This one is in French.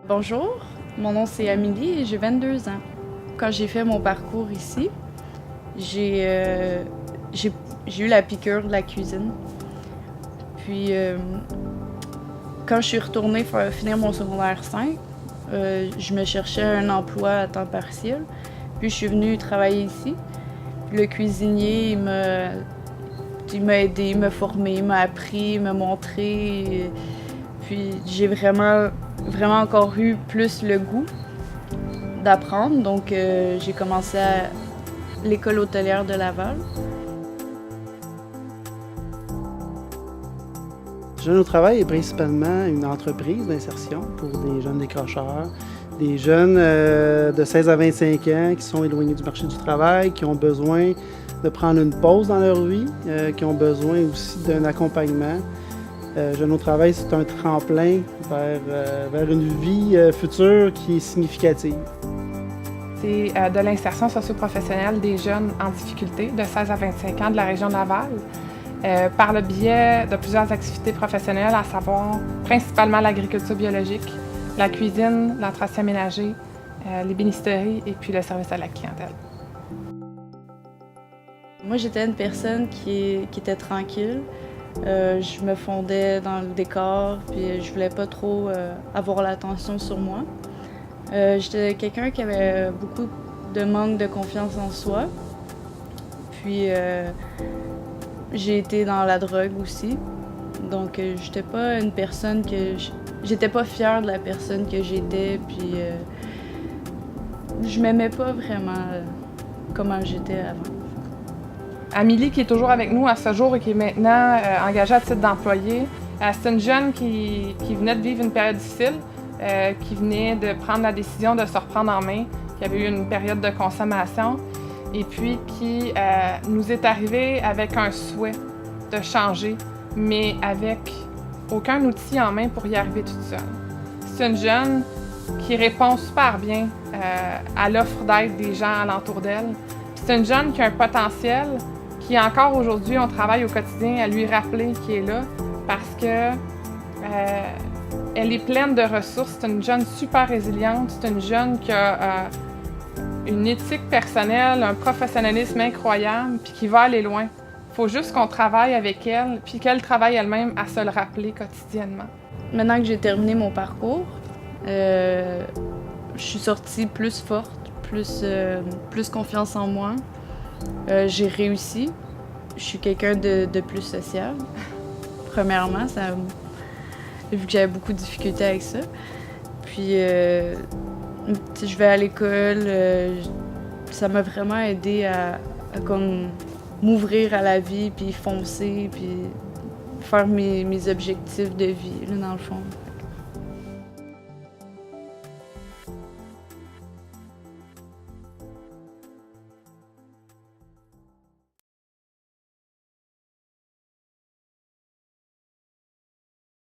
Bonjour, mon nom c'est Amélie et j'ai 22 ans. Quand j'ai fait mon parcours ici, j'ai eu la piqûre de la cuisine. Puis quand je suis retournée finir mon secondaire 5, je me cherchais un emploi à temps partiel. Puis je suis venue travailler ici. Puis le cuisinier, il m'a aidé, il m'a formé, il m'a appris, il m'a montré. Puis j'ai vraiment encore eu plus le goût d'apprendre. Donc j'ai commencé à l'école hôtelière de Laval. Jeunes au travail est principalement une entreprise d'insertion pour des jeunes décrocheurs, des jeunes de 16 à 25 ans qui sont éloignés du marché du travail, qui ont besoin de prendre une pause dans leur vie, qui ont besoin aussi d'un accompagnement. Jeunes au travail, c'est un tremplin vers une vie future qui est significative. C'est de l'insertion socio-professionnelle des jeunes en difficulté de 16 à 25 ans de la région de Laval, par le biais de plusieurs activités professionnelles, à savoir principalement l'agriculture biologique, la cuisine, l'entretien ménager, l'ébénisterie et puis le service à la clientèle. Moi, j'étais une personne qui était tranquille. Je me fondais dans le décor, puis je voulais pas trop avoir l'attention sur moi. J'étais quelqu'un qui avait beaucoup de manque de confiance en soi. Puis j'ai été dans la drogue aussi. Donc j'étais pas une personne j'étais pas fière de la personne que j'étais, puis je m'aimais pas vraiment comment j'étais avant. Amélie, qui est toujours avec nous à ce jour et qui est maintenant engagée à titre d'employée, c'est une jeune qui venait de vivre une période difficile, qui venait de prendre la décision de se reprendre en main, qui avait eu une période de consommation et puis qui nous est arrivée avec un souhait de changer, mais avec aucun outil en main pour y arriver toute seule. C'est une jeune qui répond super bien à l'offre d'aide des gens alentour d'elle. C'est une jeune qui a un potentiel qui encore aujourd'hui, on travaille au quotidien à lui rappeler qu'il est là parce que elle est pleine de ressources. C'est une jeune super résiliente. C'est une jeune qui a une éthique personnelle, un professionnalisme incroyable, puis qui va aller loin. Il faut juste qu'on travaille avec elle, puis qu'elle travaille elle-même à se le rappeler quotidiennement. Maintenant que j'ai terminé mon parcours, je suis sortie plus forte, plus confiance en moi. J'ai réussi. Je suis quelqu'un de plus social. Premièrement, vu que j'avais beaucoup de difficultés avec ça. Puis, je vais à l'école. Ça m'a vraiment aidé à comme m'ouvrir à la vie, puis foncer, puis faire mes objectifs de vie, là, dans le fond.